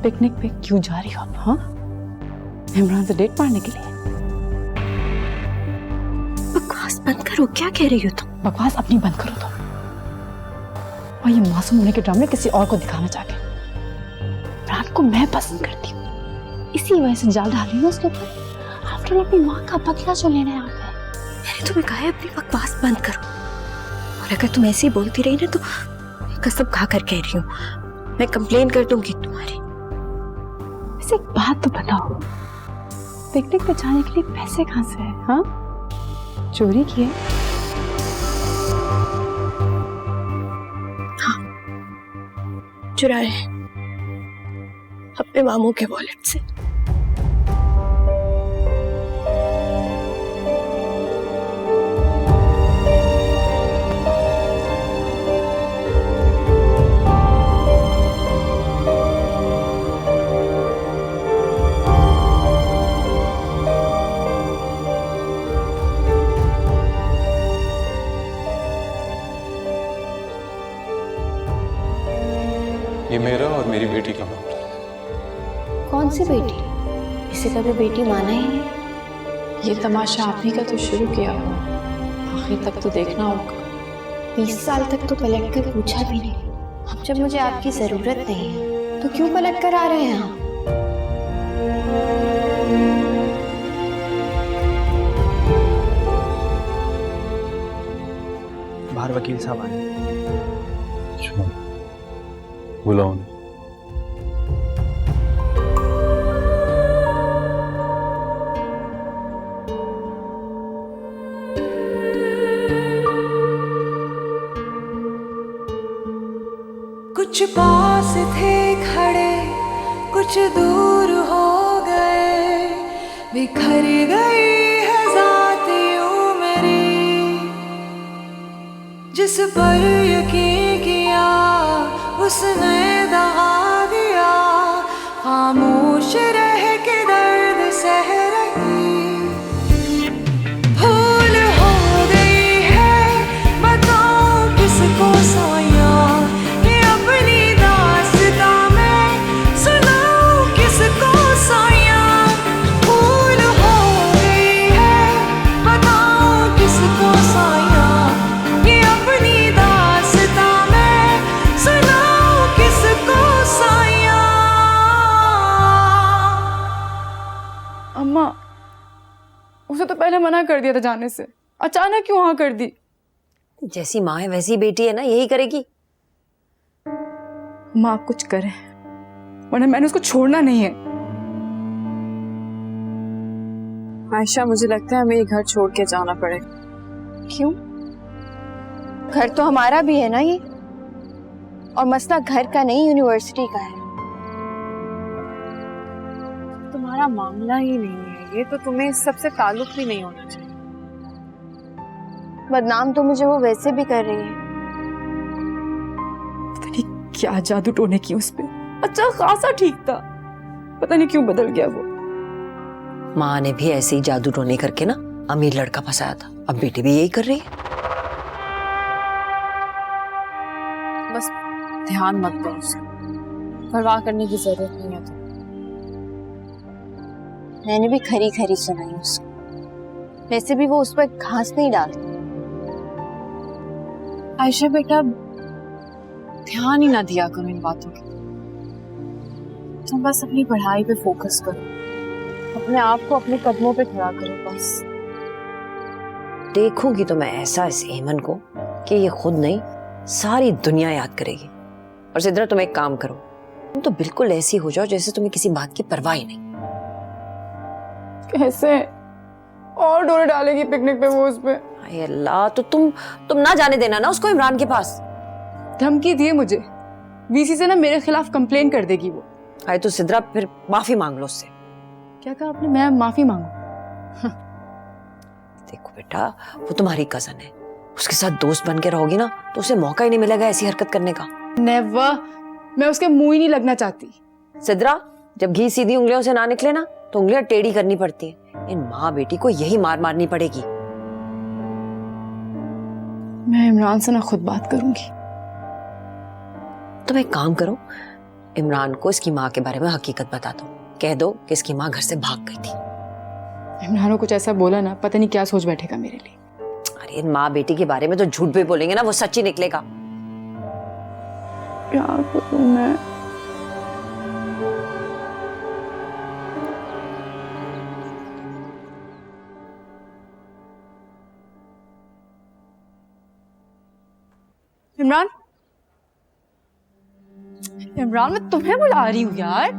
Picnic पे क्यों जा रही हो आप? हाँ, इमरान से डेट मारने के लिए? बकवास बंद करो, क्या कह रही हो तुम? बकवास अपनी बंद करो तुम। और ये मासूम होने के ड्रामे किसी और को दिखाना चाहते हैं। इमरान को मैं पसंद करती हूँ, इसी वजह से जाल डाल रही हूँ उसके ऊपर। आफ्टर अपनी माँ का बदला जो लेना है आप। मैंने तुम्हें कहा है अपनी बकवास बंद करो, और अगर तुम ऐसे ही बोलती रही ना तो कसम खा कर कह रही हूँ, मैं कंप्लेन कर दूंगी तुम्हारी। वैसे एक बात तो बताओ, पिकनिक पे जाने के लिए पैसे कहाँ से है? हाँ, चोरी किए? हाँ, चुराए अपने मामू के वॉलेट से। ये मेरा और मेरी बेटी का मामला है। कौन सी बेटी? इसे कभी बेटी माना ही नहीं। ये तमाशा आप ही का तो शुरू किया हो, आखिर तक तो देखना होगा। 20 साल तक तो पलट कर पूछा भी नहीं। अब जब मुझे आपकी जरूरत नहीं है तो क्यों पलट कर आ रहे हैं आप? बाहर वकील साहब आए। बुलाओ। कुछ पास थे खड़े, कुछ दूर हो गए, बिखर गई है ज़ात यूं मेरी। जिस पर यकीन किया उसने दगा दिया, खामोश रह के दर्द सह रही। भूल हो गई है, बताऊं किसको साया, ये अपनी दास्तां मैं सुनाऊं किसको साया। भूल हो गई है, बताऊं किसको साया, ये अपनी दास्तां मैं सुनाऊं किसको साया। अम्मा, उसे तो पहले मना कर दिया था जाने से, अचानक क्यों हाँ कर दी? जैसी माँ है वैसी बेटी है ना, यही करेगी। अम्मा आप कुछ करें, वरना मैंने उसको छोड़ना नहीं है। आयशा, मुझे लगता है हमें ये घर छोड़ के जाना पड़ेगा। क्यों? घर तो हमारा भी है ना ये, और मसला घर का नहीं यूनिवर्सिटी का है। तुम्हारा मामला ही नहीं है ये, तो तुम्हें इस सबसे ताल्लुक भी नहीं होना चाहिए। बदनाम तो मुझे वो वैसे भी कर रही है। पता नहीं क्या जादू टोने की उस पे। अच्छा खासा ठीक था, पता नहीं क्यों बदल गया वो। माँ ने भी ऐसे ही जादू टोने करके ना अमीर लड़का फंसाया था, अब बेटी भी यही कर रही है। बस ध्यान मत दो उसका, परवाह करने की जरूरत नहीं है। तो मैंने भी खरी खरी सुनाई उसको, वैसे भी वो उस पर घास नहीं डालती। आयशा बेटा, ध्यान ही ना दिया करो इन बातों की। तुम बस अपनी पढ़ाई पे फोकस करो, अपने आप को अपने कदमों पे खड़ा करो बस। देखूंगी तो मैं ऐसा इस एमन को कि ये खुद नहीं सारी दुनिया याद करेगी। और सिद्रा, तुम एक काम करो, तुम तो बिल्कुल ऐसी हो जाओ जैसे तुम्हें किसी बात की परवाह ही नहीं। कैसे? और डोरे डालेगी पिकनिक पे वो उस पे। हाय अल्लाह, तो तुम ना जाने देना ना उसको इमरान के पास। धमकी दिए मुझे, वीसी से ना मेरे खिलाफ कंप्लेन कर देगी वो। हाय तो सिद्रा, फिर माफी मांग लो उससे। क्या कहा आपने? मैं माफी मांगू? देखो बेटा, वो तुम्हारी कजन है, उसके साथ दोस्त बन के रहोगी ना तो उसे मौका ही नहीं मिलेगा ऐसी हरकत करने का। नेवर, मैं उसके मुंह ही नहीं लगना चाहती। सिद्रा, जब घी सीधी उंगलियों से ना निकले ना तो उंगलियां टेढ़ी करनी पड़ती है। इन माँ बेटी को यही मार मारनी पड़ेगी। मैं इमरान से ना खुद बात करूंगी। तुम एक काम करो, इमरान को इसकी माँ के बारे में हकीकत बता दो। कह दो कि इसकी माँ घर से भाग गई थी। इमरान को कुछ ऐसा बोला ना, पता नहीं क्या सोच बैठेगा मेरे लिए। अरे माँ बेटी के बारे में तो झूठ भी बोलेंगे ना, वो सच ही निकलेगा। क्या करूं मैं? इमरान, इमरान मैं तुम्हें बुला रही हूँ यार।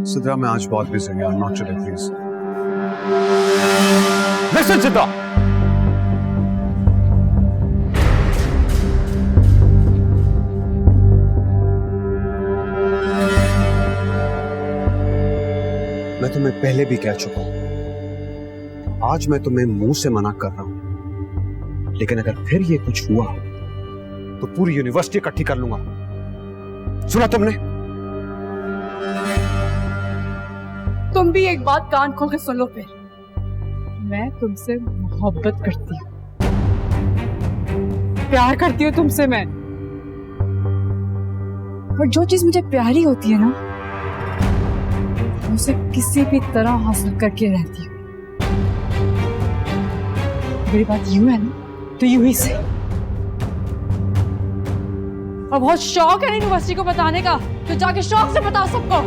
सिद्रा मैं आज बहुत बिजी हूँ, नॉट टुडे प्लीज। लिसन सिद्धा, मैं तुम्हें पहले भी कह चुका हूं, आज मैं तुम्हें मुंह से मना कर रहा हूं, लेकिन अगर फिर ये कुछ हुआ तो पूरी यूनिवर्सिटी इकट्ठी कर लूंगा। सुना तुमने? तुम भी एक बात कान खोल के सुन लो फिर। मैं तुमसे मोहब्बत करती हूँ, प्यार करती हूँ तुमसे मैं। और जो चीज मुझे प्यारी होती है ना, उसे किसी भी तरह हासिल करके रहती हूँ। मेरी बात यूं है ना, तो यूं ही से। और बहुत शौक है यूनिवर्सिटी को बताने का, तो जाके शौक से बताओ सबको।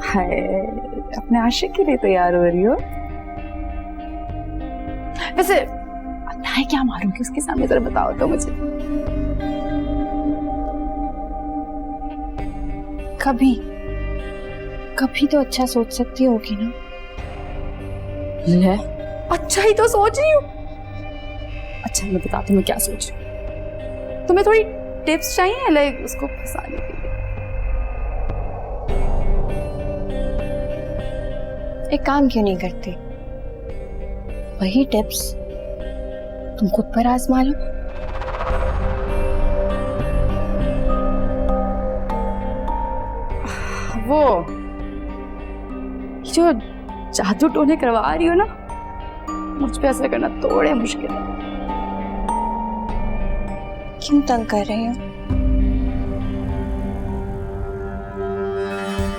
हाय, अपने आशिक के लिए तैयार हो रही हो? वैसे अब मैं क्या मारूंगी उसके सामने, जरा बताओ तो मुझे। कभी कभी तो अच्छा सोच सकती होगी ना। ले, अच्छा ही तो सोच रही हूँ। अच्छा मैं बताती हूँ मैं क्या सोच रही हूँ। तुम्हें थोड़ी टिप्स चाहिए लाइक उसको फंसाने के लिए? एक काम क्यों नहीं करती, वही टिप्स तुम खुद पर आजमा लो। वो जो जादू टोने करवा रही हो ना, मुझ पे असर करना थोड़े मुश्किल है। क्यों तंग कर रहे हो?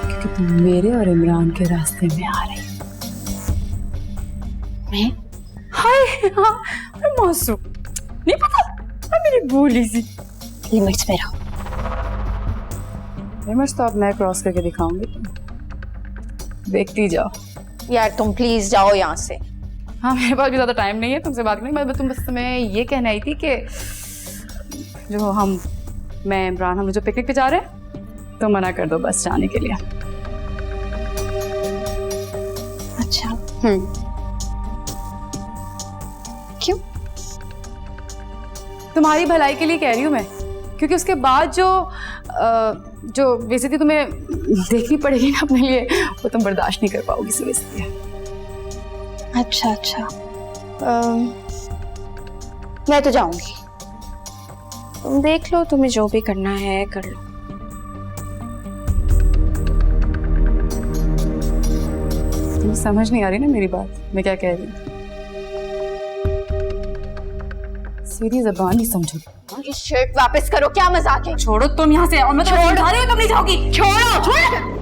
क्योंकि तुम मेरे और इमरान के रास्ते में आ रही हो। मैं? हाय हाँ, अरे मासूम, नहीं पता, मैं मेरी भूली सी। लिमिट्स में रहो। लिमिट्स तो अब मैं क्रॉस करके दिखाऊंगी, देखती जाओ। यार तुम प्लीज जाओ यहाँ से। हाँ मेरे पास भी ज्यादा टाइम नहीं है तुमसे बात करने। तुम बस तुम्हें ये कहना ही थी कि जो मैं इमरान हम जो पिकनिक पे जा रहे हैं, तो मना कर दो बस जाने के लिए। अच्छा क्यों? तुम्हारी भलाई के लिए कह रही हूँ मैं, क्योंकि उसके बाद जो बेइज्जती तुम्हें देखनी पड़ेगी ना अपने लिए, वो तुम बर्दाश्त नहीं कर पाओगी, इस वजह। अच्छा मैं तो जाऊंगी, तुम देख लो, तुम्हें जो भी करना है कर लो। तुम्हें समझ नहीं आ रही ना मेरी बात, मैं क्या कह रही हूँ? सीधी ज़बान नहीं समझो। ये शर्ट वापस करो, क्या मजाक है? छोड़ो तुम यहाँ से, और मैं तो समझा रही हूँ, तुम नहीं जाओगी। छोड़ो।